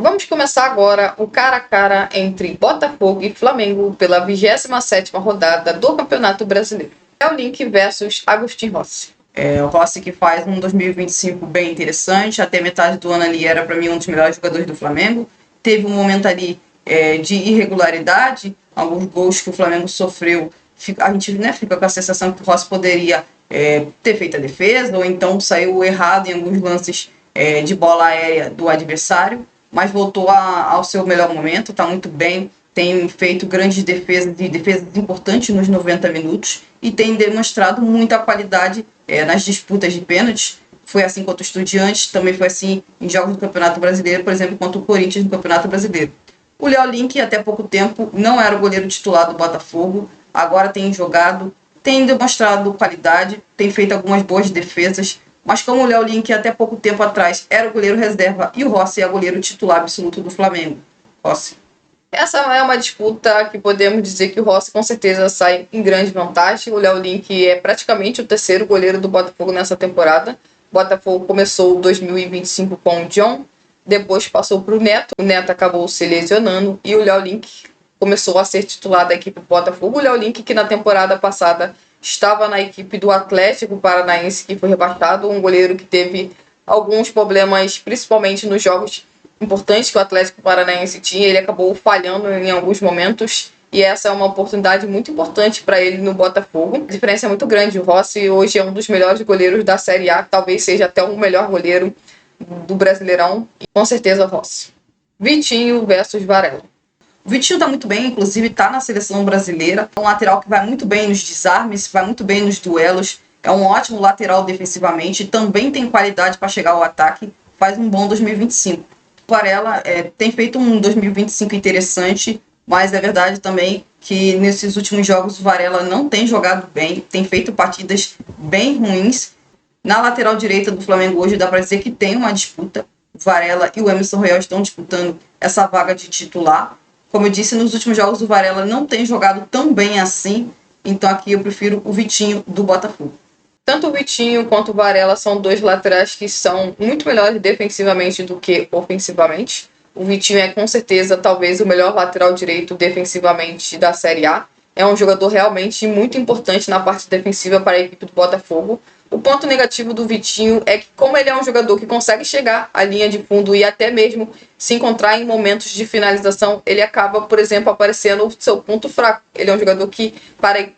Vamos começar agora o cara a cara entre Botafogo e Flamengo pela 27ª rodada do Campeonato Brasileiro. É o Link versus Agustin Rossi. O Rossi que faz um 2025 bem interessante, até metade do ano ali era para mim um dos melhores jogadores do Flamengo. Teve um momento ali de irregularidade, alguns gols que o Flamengo sofreu, a gente fica com a sensação que o Rossi poderia ter feito a defesa, ou então saiu errado em alguns lances de bola aérea do adversário, mas voltou ao seu melhor momento, está muito bem, tem feito grandes defesas e defesas importantes nos 90 minutos e tem demonstrado muita qualidade nas disputas de pênaltis. Foi assim contra o Estudiantes, também foi assim em jogos do Campeonato Brasileiro, por exemplo, contra o Corinthians no Campeonato Brasileiro. O Léo Link, até pouco tempo, não era o goleiro titular do Botafogo, agora tem jogado, tem demonstrado qualidade, tem feito algumas boas defesas, mas como o Léo Link até pouco tempo atrás era o goleiro reserva e o Rossi é o goleiro titular absoluto do Flamengo. Rossi. Essa é uma disputa que podemos dizer que o Rossi com certeza sai em grande vantagem. O Léo Link é praticamente o terceiro goleiro do Botafogo nessa temporada. O Botafogo começou 2025 com o John, depois passou para o Neto acabou se lesionando e o Léo Link começou a ser titular da equipe do Botafogo. O Léo Link, que na temporada passada estava na equipe do Atlético Paranaense, que foi rebaixado, um goleiro que teve alguns problemas, principalmente nos jogos importantes que o Atlético Paranaense tinha. Ele acabou falhando em alguns momentos e essa é uma oportunidade muito importante para ele no Botafogo. A diferença é muito grande. O Rossi hoje é um dos melhores goleiros da Série A, talvez seja até o melhor goleiro do Brasileirão, e com certeza o Rossi. Vitinho versus Varela. O Vitinho está muito bem, inclusive está na seleção brasileira. É um lateral que vai muito bem nos desarmes, vai muito bem nos duelos. É um ótimo lateral defensivamente, também tem qualidade para chegar ao ataque. Faz um bom 2025. O Varela tem feito um 2025 interessante, mas é verdade também que nesses últimos jogos o Varela não tem jogado bem, tem feito partidas bem ruins. Na lateral direita do Flamengo hoje dá para dizer que tem uma disputa. O Varela e o Emerson Royal estão disputando essa vaga de titular. Como eu disse, nos últimos jogos o Varela não tem jogado tão bem assim, então aqui eu prefiro o Vitinho do Botafogo. Tanto o Vitinho quanto o Varela são dois laterais que são muito melhores defensivamente do que ofensivamente. O Vitinho é com certeza talvez o melhor lateral direito defensivamente da Série A. É um jogador realmente muito importante na parte defensiva para a equipe do Botafogo. O ponto negativo do Vitinho é que, como ele é um jogador que consegue chegar à linha de fundo e até mesmo se encontrar em momentos de finalização, ele acaba, por exemplo, aparecendo o seu ponto fraco. Ele é um jogador que,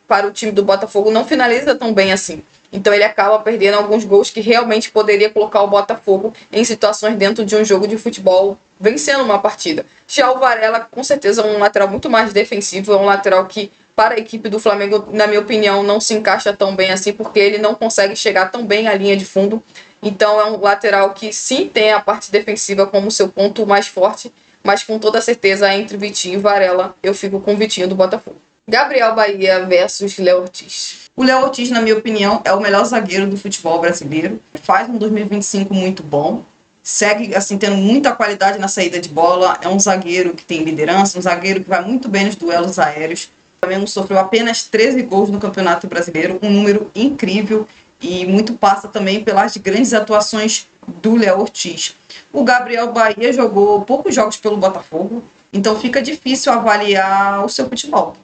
para o time do Botafogo, não finaliza tão bem assim. Então ele acaba perdendo alguns gols que realmente poderia colocar o Botafogo em situações dentro de um jogo de futebol, vencendo uma partida. Já o Varela, com certeza, é um lateral muito mais defensivo, é um lateral que, para a equipe do Flamengo, na minha opinião, não se encaixa tão bem assim, porque ele não consegue chegar tão bem à linha de fundo. Então é um lateral que sim tem a parte defensiva como seu ponto mais forte, mas com toda certeza entre Vitinho e Varela, eu fico com o Vitinho do Botafogo. Gabriel Bahia versus Léo Ortiz. O Léo Ortiz, na minha opinião, é o melhor zagueiro do futebol brasileiro. Faz um 2025 muito bom. Segue assim tendo muita qualidade na saída de bola. É um zagueiro que tem liderança, um zagueiro que vai muito bem nos duelos aéreos. O Flamengo sofreu apenas 13 gols no Campeonato Brasileiro, um número incrível e muito passa também pelas grandes atuações do Léo Ortiz. O Gabriel Bahia jogou poucos jogos pelo Botafogo, então fica difícil avaliar o seu futebol.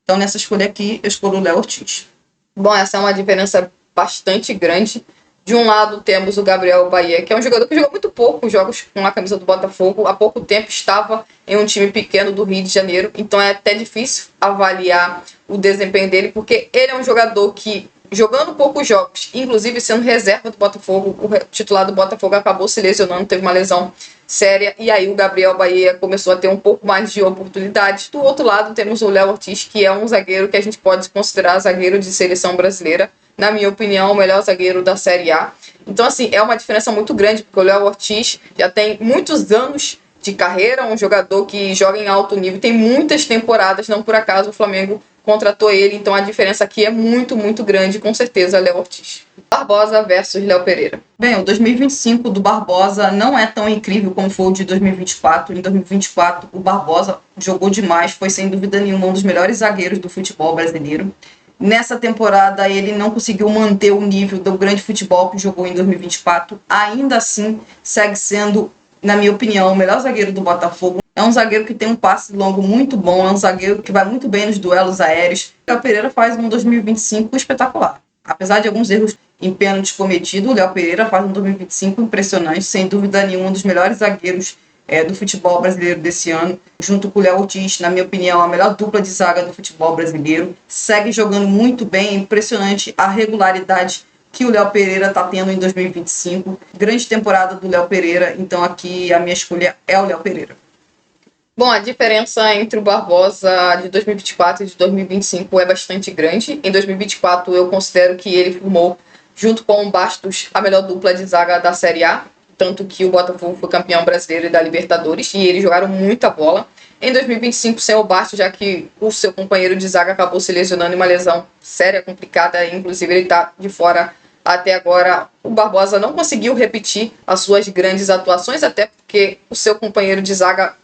Então, nessa escolha aqui, eu escolho o Léo Ortiz. Bom, essa é uma diferença bastante grande. De um lado, temos o Gabriel Bahia, que é um jogador que jogou muito pouco jogos com a camisa do Botafogo. Há pouco tempo estava em um time pequeno do Rio de Janeiro. Então, é até difícil avaliar o desempenho dele, porque ele é um jogador que, jogando poucos jogos, inclusive sendo reserva do Botafogo, o titular do Botafogo acabou se lesionando, teve uma lesão séria, e aí o Gabriel Bahia começou a ter um pouco mais de oportunidades. Do outro lado, temos o Léo Ortiz, que é um zagueiro que a gente pode considerar zagueiro de seleção brasileira, na minha opinião, o melhor zagueiro da Série A. Então, assim, é uma diferença muito grande, porque o Léo Ortiz já tem muitos anos de carreira, um jogador que joga em alto nível, tem muitas temporadas, não por acaso o Flamengo contratou ele, então a diferença aqui é muito, muito grande, com certeza, Léo Ortiz. Barbosa versus Léo Pereira. Bem, o 2025 do Barbosa não é tão incrível como foi o de 2024. Em 2024, o Barbosa jogou demais, foi sem dúvida nenhuma um dos melhores zagueiros do futebol brasileiro. Nessa temporada, ele não conseguiu manter o nível do grande futebol que jogou em 2024. Ainda assim, segue sendo na minha opinião, o melhor zagueiro do Botafogo. É um zagueiro que tem um passe longo muito bom, é um zagueiro que vai muito bem nos duelos aéreos. O Léo Pereira faz um 2025 espetacular. Apesar de alguns erros em pênaltis cometidos, o Léo Pereira faz um 2025 impressionante, sem dúvida nenhuma, um dos melhores zagueiros do futebol brasileiro desse ano, junto com o Léo Ortiz, na minha opinião, a melhor dupla de zaga do futebol brasileiro. Segue jogando muito bem, é impressionante a regularidade que o Léo Pereira está tendo em 2025. Grande temporada do Léo Pereira, então aqui a minha escolha é o Léo Pereira. Bom, a diferença entre o Barbosa de 2024 e de 2025 é bastante grande. Em 2024, eu considero que ele formou, junto com o Bastos, a melhor dupla de zaga da Série A, tanto que o Botafogo foi campeão brasileiro e da Libertadores, e eles jogaram muita bola. Em 2025, sem o Bastos, já que o seu companheiro de zaga acabou se lesionando em uma lesão séria, complicada, inclusive ele está de fora até agora. O Barbosa não conseguiu repetir as suas grandes atuações, até porque o seu companheiro de zaga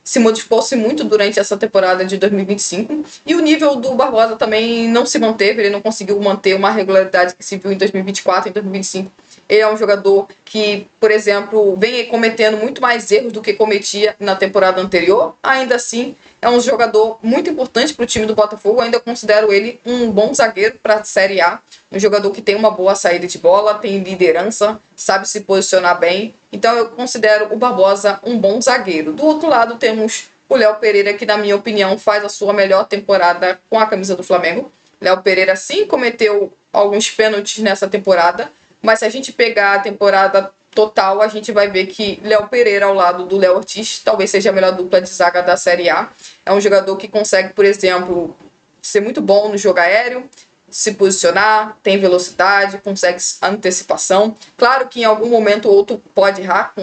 se modificou-se muito durante essa temporada de 2025, e o nível do Barbosa também não se manteve, ele não conseguiu manter uma regularidade que se viu em 2024 e 2025. Ele é um jogador que, por exemplo, vem cometendo muito mais erros do que cometia na temporada anterior. Ainda assim, é um jogador muito importante para o time do Botafogo. Eu ainda considero ele um bom zagueiro para a Série A. Um jogador que tem uma boa saída de bola, tem liderança, sabe se posicionar bem. Então eu considero o Barbosa um bom zagueiro. Do outro lado, temos o Léo Pereira, que, na minha opinião, faz a sua melhor temporada com a camisa do Flamengo. Léo Pereira, sim, cometeu alguns pênaltis nessa temporada, mas se a gente pegar a temporada total, a gente vai ver que Léo Pereira, ao lado do Léo Ortiz, talvez seja a melhor dupla de zaga da Série A. É um jogador que consegue, por exemplo, ser muito bom no jogo aéreo, se posicionar, tem velocidade, consegue antecipação. Claro que em algum momento ou outro pode errar,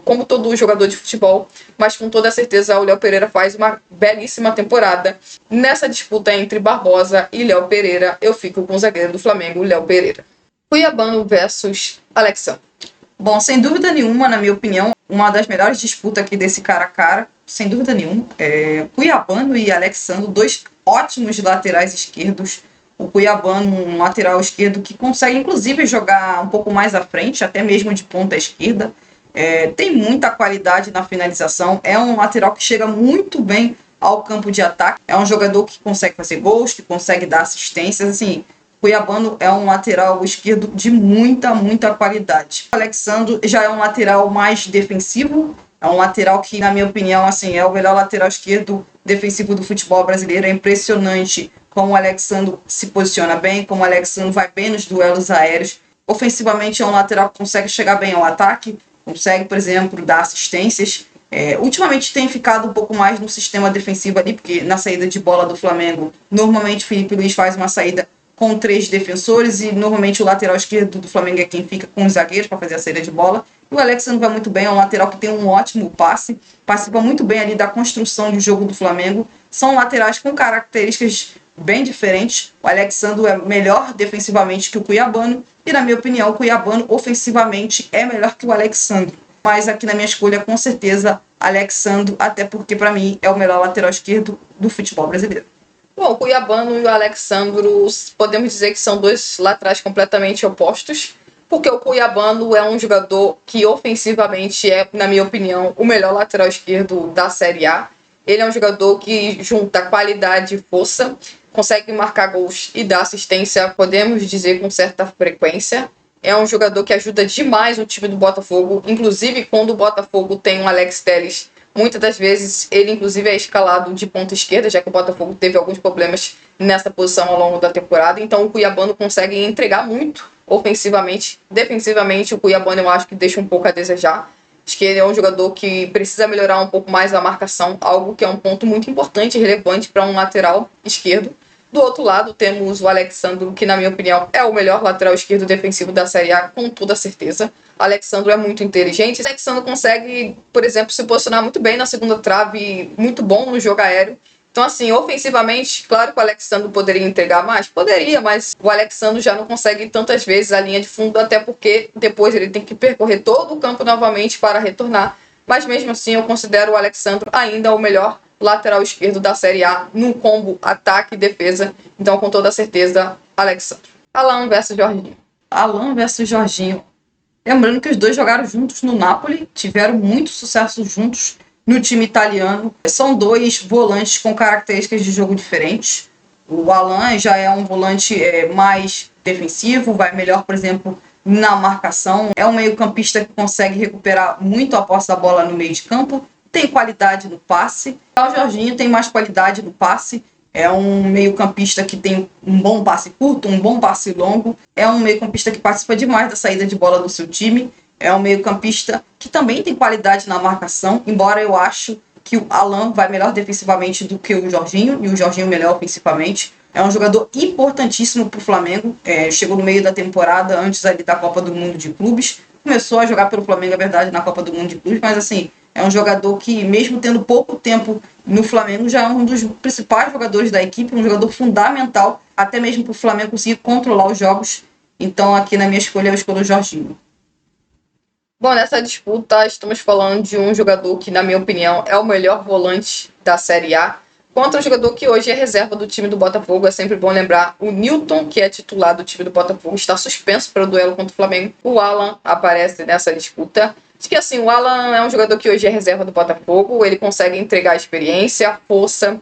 como todo jogador de futebol, mas com toda certeza o Léo Pereira faz uma belíssima temporada. Nessa disputa entre Barbosa e Léo Pereira, eu fico com o zagueiro do Flamengo, Léo Pereira. Cuiabano versus Alexandre. Bom, sem dúvida nenhuma, na minha opinião, uma das melhores disputas aqui desse cara a cara, sem dúvida nenhuma, Cuiabano e Alexandre, dois ótimos laterais esquerdos. O Cuiabano, um lateral esquerdo que consegue inclusive jogar um pouco mais à frente, até mesmo de ponta esquerda. Tem muita qualidade na finalização, é um lateral que chega muito bem ao campo de ataque, é um jogador que consegue fazer gols, que consegue dar assistências, assim. Cuiabano é um lateral esquerdo de muita qualidade. O Alexandre já é um lateral mais defensivo, é um lateral que, na minha opinião, assim, é o melhor lateral esquerdo defensivo do futebol brasileiro. É impressionante como o Alexandre se posiciona bem, como o Alexandre vai bem nos duelos aéreos. Ofensivamente é um lateral que consegue chegar bem ao ataque, consegue, por exemplo, dar assistências. Ultimamente tem ficado um pouco mais no sistema defensivo ali, porque na saída de bola do Flamengo, normalmente o Felipe Luiz faz uma saída com 3 defensores e normalmente o lateral esquerdo do Flamengo é quem fica com os zagueiros para fazer a saída de bola. E o Alexandre vai muito bem, é um lateral que tem um ótimo passe, participa muito bem ali da construção de jogo do Flamengo. São laterais com características bem diferentes. O Alexandre é melhor defensivamente que o Cuiabano e, na minha opinião, o Cuiabano ofensivamente é melhor que o Alexandre. Mas aqui na minha escolha, com certeza, Alexandre, até porque para mim é o melhor lateral esquerdo do futebol brasileiro. Bom, o Cuiabano e o Alexandre, podemos dizer que são dois laterais completamente opostos, porque o Cuiabano é um jogador que ofensivamente é, na minha opinião, o melhor lateral esquerdo da Série A. Ele é um jogador que junta qualidade e força, consegue marcar gols e dar assistência, podemos dizer, com certa frequência. É um jogador que ajuda demais o time do Botafogo, inclusive quando o Botafogo tem um Alex Telles. Muitas das vezes ele inclusive é escalado de ponta esquerda, já que o Botafogo teve alguns problemas nessa posição ao longo da temporada. Então o Cuiabano consegue entregar muito ofensivamente. Defensivamente o Cuiabano eu acho que deixa um pouco a desejar. Acho que ele é um jogador que precisa melhorar um pouco mais a marcação, algo que é um ponto muito importante e relevante para um lateral esquerdo. Do outro lado, temos o Alexandre, que, na minha opinião, é o melhor lateral esquerdo defensivo da Série A, com toda certeza. O Alexandre é muito inteligente. O Alexandre consegue, por exemplo, se posicionar muito bem na segunda trave, muito bom no jogo aéreo. Então, assim, ofensivamente, claro que o Alexandre poderia entregar mais? Poderia, mas o Alexandre já não consegue tantas vezes a linha de fundo, até porque depois ele tem que percorrer todo o campo novamente para retornar. Mas mesmo assim, eu considero o Alexandre ainda o melhor lateral esquerdo da Série A no combo ataque e defesa. Então, com toda certeza, Alexandre. Alan versus Jorginho. Alan versus Jorginho. Lembrando que os dois jogaram juntos no Napoli, tiveram muito sucesso juntos no time italiano. São dois volantes com características de jogo diferentes. O Alan já é um volante mais defensivo, vai melhor, por exemplo, na marcação. É um meio-campista que consegue recuperar muito a posse da bola no meio de campo, tem qualidade no passe. O Jorginho tem mais qualidade no passe. É um meio-campista que tem um bom passe curto, um bom passe longo. É um meio-campista que participa demais da saída de bola do seu time. É um meio-campista que também tem qualidade na marcação, embora eu acho que o Alan vai melhor defensivamente do que o Jorginho, e o Jorginho melhor ofensivamente. É um jogador importantíssimo para o Flamengo. Chegou no meio da temporada, antes ali da Copa do Mundo de Clubes. Começou a jogar pelo Flamengo, é verdade, na Copa do Mundo de Clubes, mas assim, é um jogador que, mesmo tendo pouco tempo no Flamengo, já é um dos principais jogadores da equipe, um jogador fundamental, até mesmo para o Flamengo conseguir controlar os jogos. Então, aqui na minha escolha, eu escolho o Jorginho. Bom, nessa disputa, estamos falando de um jogador que, na minha opinião, é o melhor volante da Série A, contra um jogador que hoje é reserva do time do Botafogo. É sempre bom lembrar, o Nilton, que é titular do time do Botafogo, está suspenso para o duelo contra o Flamengo. O Alan aparece nessa disputa. Acho que assim, o Alan é um jogador que hoje é reserva do Botafogo, ele consegue entregar experiência, força,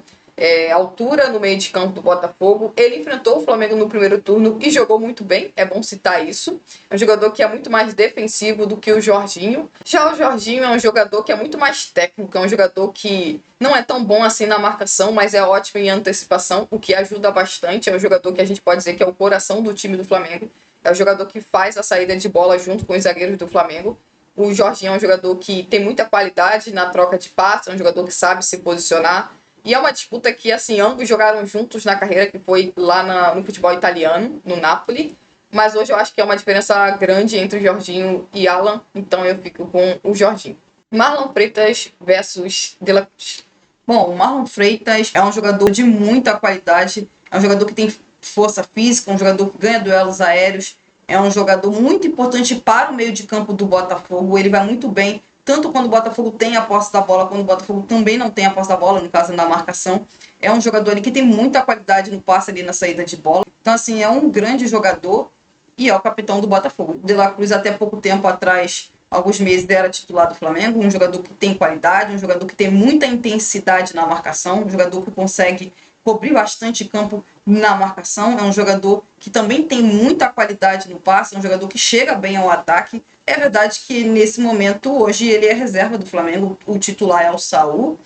altura no meio de campo do Botafogo. Ele enfrentou o Flamengo no primeiro turno e jogou muito bem, é bom citar isso. É um jogador que é muito mais defensivo do que o Jorginho. Já o Jorginho é um jogador que é muito mais técnico, é um jogador que não é tão bom assim na marcação, mas é ótimo em antecipação, o que ajuda bastante. É um jogador que a gente pode dizer que é o coração do time do Flamengo. É o jogador que faz a saída de bola junto com os zagueiros do Flamengo. O Jorginho é um jogador que tem muita qualidade na troca de passes, é um jogador que sabe se posicionar. E é uma disputa que, assim, ambos jogaram juntos na carreira, que foi lá no futebol italiano, no Napoli. Mas hoje eu acho que é uma diferença grande entre o Jorginho e Alan, então eu fico com o Jorginho. Marlon Freitas versus De La Cruz. Bom, o Marlon Freitas é um jogador de muita qualidade, é um jogador que tem força física, um jogador que ganha duelos aéreos, é um jogador muito importante para o meio de campo do Botafogo. Ele vai muito bem, tanto quando o Botafogo tem a posse da bola, quando o Botafogo também não tem a posse da bola, no caso da marcação. É um jogador ali que tem muita qualidade no passe ali na saída de bola. Então, assim, é um grande jogador e é o capitão do Botafogo. De La Cruz, até pouco tempo atrás, alguns meses, era titular do Flamengo, um jogador que tem qualidade, um jogador que tem muita intensidade na marcação, um jogador que consegue cobrir bastante campo na marcação, é um jogador que também tem muita qualidade no passe, é um jogador que chega bem ao ataque. É verdade que nesse momento, hoje, ele é reserva do Flamengo, o titular é o Saul,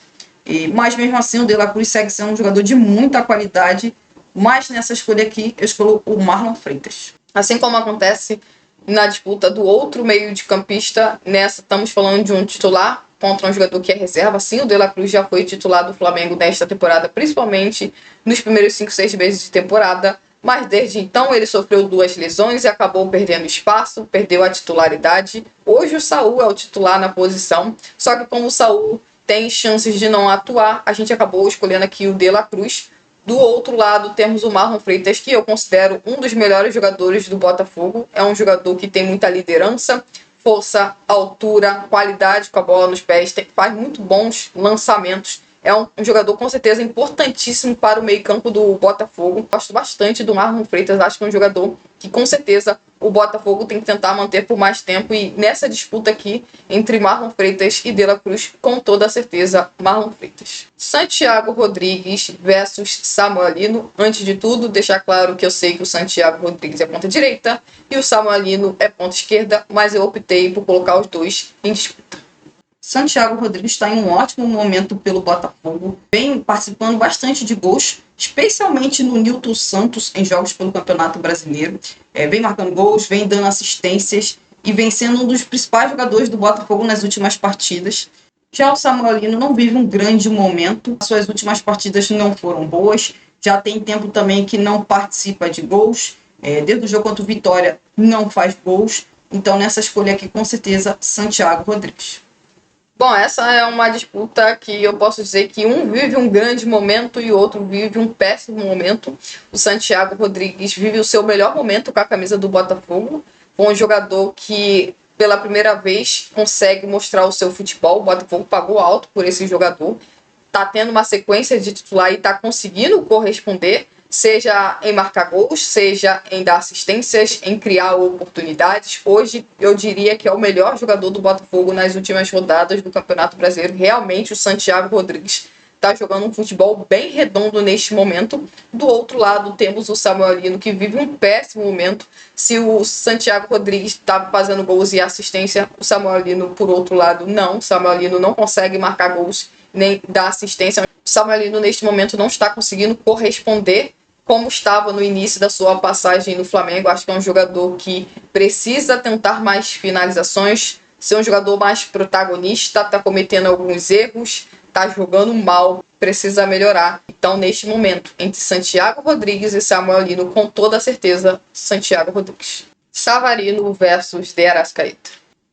mas mesmo assim o De La Cruz segue sendo um jogador de muita qualidade, mas nessa escolha aqui eu escolho o Marlon Freitas. Assim como acontece na disputa do outro meio de campista, nessa estamos falando de um titular contra um jogador que é reserva. Sim, o De La Cruz já foi titular do Flamengo nesta temporada, principalmente nos primeiros 5, 6 meses de temporada, mas desde então ele sofreu 2 lesões e acabou perdendo espaço, perdeu a titularidade. Hoje o Saul é o titular na posição, só que como o Saul tem chances de não atuar, a gente acabou escolhendo aqui o De La Cruz. Do outro lado, temos o Marlon Freitas, que eu considero um dos melhores jogadores do Botafogo. É um jogador que tem muita liderança, força, altura, qualidade com a bola nos pés, faz muito bons lançamentos. É um jogador com certeza importantíssimo para o meio-campo do Botafogo. Gosto bastante do Marlon Freitas, acho que é um jogador que com certeza o Botafogo tem que tentar manter por mais tempo. E nessa disputa aqui entre Marlon Freitas e De La Cruz, com toda certeza, Marlon Freitas. Santiago Rodrigues versus Samuelino. Antes de tudo, deixar claro que eu sei que o Santiago Rodrigues é ponta direita e o Samuelino é ponta esquerda, mas eu optei por colocar os dois em disputa. Santiago Rodrigues está em um ótimo momento pelo Botafogo, vem participando bastante de gols, especialmente no Nilton Santos em jogos pelo Campeonato Brasileiro. Vem marcando gols, vem dando assistências e vem sendo um dos principais jogadores do Botafogo nas últimas partidas. Já o Samuelino não vive um grande momento, suas últimas partidas não foram boas, já tem tempo também que não participa de gols, desde o jogo contra o Vitória não faz gols, então nessa escolha aqui com certeza Santiago Rodrigues. Bom, essa é uma disputa que eu posso dizer que um vive um grande momento e o outro vive um péssimo momento. O Santiago Rodrigues vive o seu melhor momento com a camisa do Botafogo, um jogador que pela primeira vez consegue mostrar o seu futebol. O Botafogo pagou alto por esse jogador, está tendo uma sequência de titular e está conseguindo corresponder. seja em marcar gols, seja em dar assistências, em criar oportunidades. Hoje eu diria que é o melhor jogador do Botafogo nas últimas rodadas do Campeonato Brasileiro. Realmente o Santiago Rodrigues está jogando um futebol bem redondo neste momento. Do outro lado temos o Samuel Lino, que vive um péssimo momento. Se o Santiago Rodrigues está fazendo gols e assistência, o Samuel Lino, por outro lado, não. O Samuel Lino não consegue marcar gols nem dar assistência. O Samuel Lino neste momento não está conseguindo corresponder como estava no início da sua passagem no Flamengo. Acho que é um jogador que precisa tentar mais finalizações, ser um jogador mais protagonista, está cometendo alguns erros, está jogando mal, precisa melhorar. Então, neste momento, entre Santiago Rodrigues e Samuel Lino, com toda certeza, Santiago Rodrigues. Savarino versus De Arrascaeta.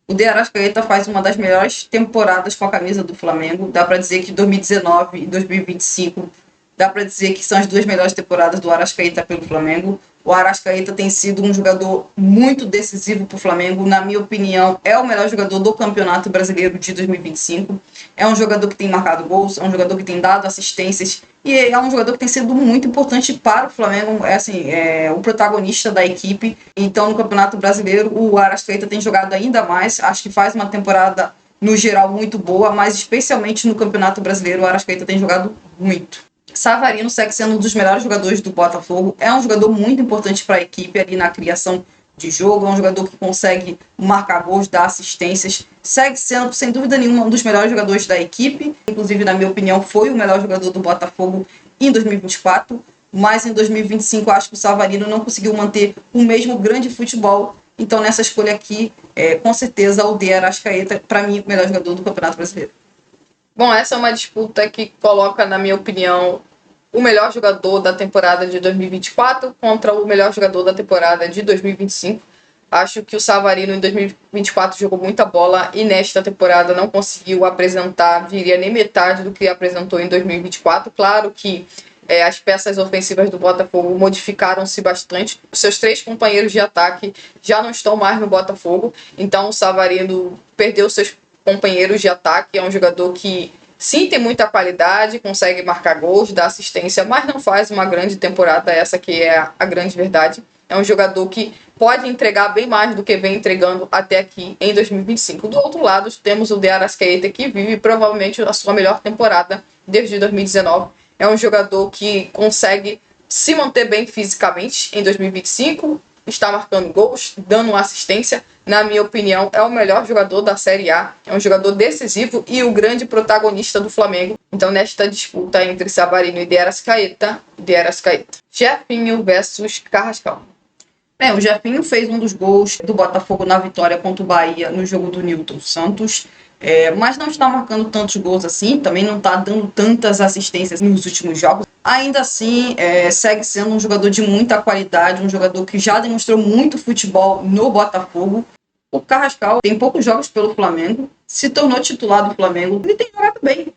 O De Arrascaeta faz uma das melhores temporadas com a camisa do Flamengo. Dá para dizer que 2019 e 2025 dá para dizer que são as duas melhores temporadas do Arrascaeta pelo Flamengo. O Arrascaeta tem sido um jogador muito decisivo para o Flamengo. Na minha opinião, é o melhor jogador do Campeonato Brasileiro de 2025. É um jogador que tem marcado gols, é um jogador que tem dado assistências e é um jogador que tem sido muito importante para o Flamengo. É o protagonista da equipe. Então, no Campeonato Brasileiro, o Arrascaeta tem jogado ainda mais. Acho que faz uma temporada, no geral, muito boa, mas especialmente no Campeonato Brasileiro, o Arrascaeta tem jogado muito. Savarino segue sendo um dos melhores jogadores do Botafogo. É um jogador muito importante para a equipe ali na criação de jogo. É um jogador que consegue marcar gols, dar assistências. Segue sendo, sem dúvida nenhuma, um dos melhores jogadores da equipe. Inclusive, na minha opinião, foi o melhor jogador do Botafogo em 2024. Mas em 2025, acho que o Savarino não conseguiu manter o mesmo grande futebol. Então, nessa escolha aqui, com certeza, o De Arrascaeta, para mim, o melhor jogador do Campeonato Brasileiro. Bom, essa é uma disputa que coloca, na minha opinião, o melhor jogador da temporada de 2024 contra o melhor jogador da temporada de 2025. Acho que o Savarino em 2024 jogou muita bola e nesta temporada não conseguiu apresentar, diria, nem metade do que apresentou em 2024. Claro que as peças ofensivas do Botafogo modificaram-se bastante. Os seus 3 companheiros de ataque já não estão mais no Botafogo, então o Savarino perdeu seus companheiros de ataque. É um jogador que sim tem muita qualidade, consegue marcar gols, dar assistência, mas não faz uma grande temporada, essa que é a grande verdade. É um jogador que pode entregar bem mais do que vem entregando até aqui em 2025. Do outro lado, temos o De Arrascaeta, que vive provavelmente a sua melhor temporada desde 2019. É um jogador que consegue se manter bem fisicamente em 2025, está marcando gols, dando assistência. Na minha opinião, é o melhor jogador da Série A. É um jogador decisivo e o grande protagonista do Flamengo. Então, nesta disputa entre Savarino e De Arrascaeta. Jefinho versus Carrascal. O Jefinho fez um dos gols do Botafogo na vitória contra o Bahia no jogo do Nilton Santos. Mas não está marcando tantos gols assim, também não está dando tantas assistências nos últimos jogos. Ainda assim, segue sendo um jogador de muita qualidade, um jogador que já demonstrou muito futebol no Botafogo. O Carrascal tem poucos jogos pelo Flamengo, se tornou titular do Flamengo, ele tem jogado bem.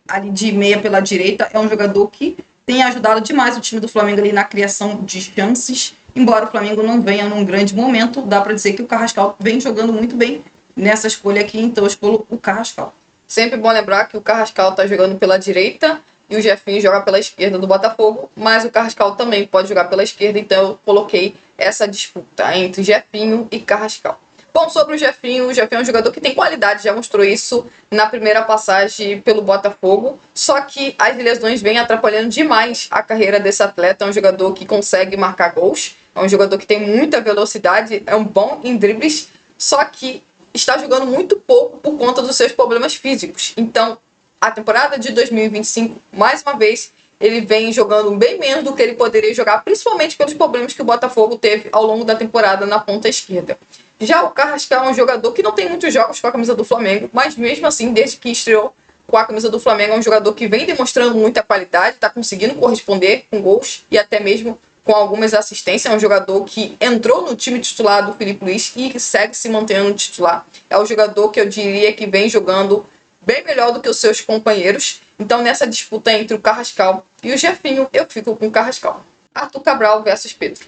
Ali de meia pela direita, é um jogador que tem ajudado demais o time do Flamengo ali na criação de chances. Embora o Flamengo não venha num grande momento, dá para dizer que o Carrascal vem jogando muito bem nessa escolha aqui, então eu escolho o Carrascal. Sempre bom lembrar que o Carrascal está jogando pela direita e o Jefinho joga pela esquerda do Botafogo, mas o Carrascal também pode jogar pela esquerda, então eu coloquei essa disputa entre Jefinho e Carrascal. Bom, sobre o Jefinho é um jogador que tem qualidade, já mostrou isso na primeira passagem pelo Botafogo, só que as lesões vêm atrapalhando demais a carreira desse atleta. É um jogador que consegue marcar gols, é um jogador que tem muita velocidade, é um bom em dribles, só que está jogando muito pouco por conta dos seus problemas físicos. Então, a temporada de 2025, mais uma vez, ele vem jogando bem menos do que ele poderia jogar, principalmente pelos problemas que o Botafogo teve ao longo da temporada na ponta esquerda. Já o Carrascal é um jogador que não tem muitos jogos com a camisa do Flamengo, mas mesmo assim, desde que estreou com a camisa do Flamengo, é um jogador que vem demonstrando muita qualidade, está conseguindo corresponder com gols e até mesmo com algumas assistências. É um jogador que entrou no time titular do Filipe Luís e que segue se mantendo titular. É um jogador que eu diria que vem jogando bem melhor do que os seus companheiros. Então, nessa disputa entre o Carrascal e o Jefinho, eu fico com o Carrascal. Arthur Cabral versus Pedro.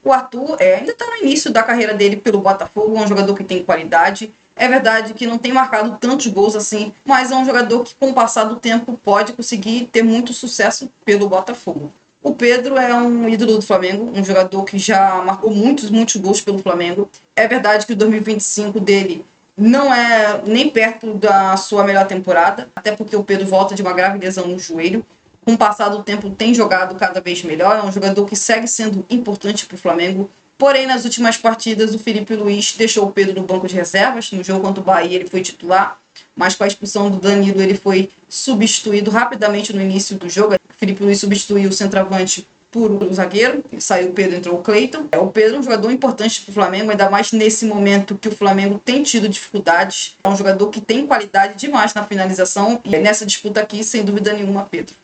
O Arthur ainda está no início da carreira dele pelo Botafogo, é um jogador que tem qualidade. É verdade que não tem marcado tantos gols assim, mas é um jogador que, com o passar do tempo, pode conseguir ter muito sucesso pelo Botafogo. O Pedro é um ídolo do Flamengo, um jogador que já marcou muitos gols pelo Flamengo. É verdade que o 2025 dele não é nem perto da sua melhor temporada, até porque o Pedro volta de uma grave lesão no joelho. Com o passar do tempo tem jogado cada vez melhor, é um jogador que segue sendo importante para o Flamengo. Porém, nas últimas partidas, o Felipe Luiz deixou o Pedro no banco de reservas. No jogo contra o Bahia ele foi titular, mas com a expulsão do Danilo ele foi substituído rapidamente no início do jogo. O Felipe Luiz substituiu o centroavante por um zagueiro, saiu o Pedro, entrou o Cleiton. O Pedro é um jogador importante para o Flamengo, ainda mais nesse momento que o Flamengo tem tido dificuldades. É um jogador que tem qualidade demais na finalização e nessa disputa aqui, sem dúvida nenhuma, Pedro.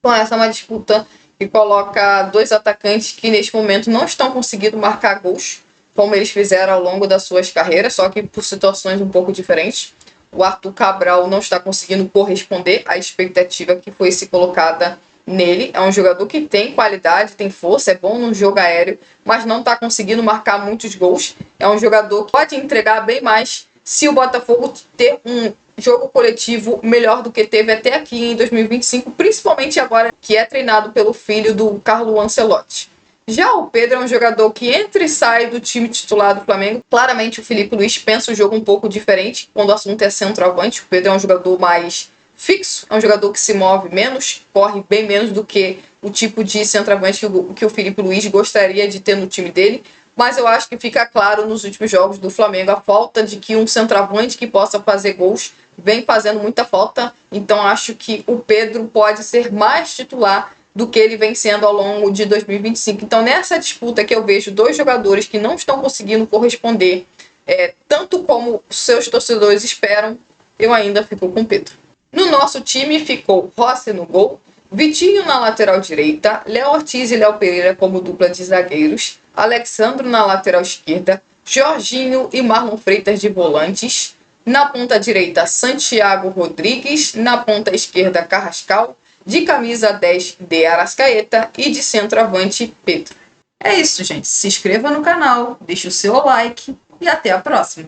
Bom, essa é uma disputa que coloca dois atacantes que neste momento não estão conseguindo marcar gols, como eles fizeram ao longo das suas carreiras, só que por situações um pouco diferentes. O Arthur Cabral não está conseguindo corresponder à expectativa que foi se colocada nele. É um jogador que tem qualidade, tem força, é bom no jogo aéreo, mas não está conseguindo marcar muitos gols. É um jogador que pode entregar bem mais se o Botafogo ter um jogo coletivo melhor do que teve até aqui em 2025, principalmente agora que é treinado pelo filho do Carlo Ancelotti. Já o Pedro é um jogador que entra e sai do time titular do Flamengo. Claramente o Felipe Luiz pensa o jogo um pouco diferente quando o assunto é centroavante. O Pedro é um jogador mais fixo, é um jogador que se move menos, corre bem menos do que o tipo de centroavante que o Felipe Luiz gostaria de ter no time dele. Mas eu acho que fica claro nos últimos jogos do Flamengo a falta de que um centroavante que possa fazer gols vem fazendo muita falta. Então acho que o Pedro pode ser mais titular do que ele vem sendo ao longo de 2025. Então nessa disputa que eu vejo dois jogadores que não estão conseguindo corresponder tanto como seus torcedores esperam, eu ainda fico com o Pedro. No nosso time ficou Rossi no gol, Vitinho na lateral direita, Léo Ortiz e Léo Pereira como dupla de zagueiros, Alexandro na lateral esquerda, Jorginho e Marlon Freitas de volantes, na ponta direita Santiago Rodrigues, na ponta esquerda Carrascal, de camisa 10 de Arrascaeta e de centroavante Pedro. É isso, gente. Se inscreva no canal, deixe o seu like e até a próxima.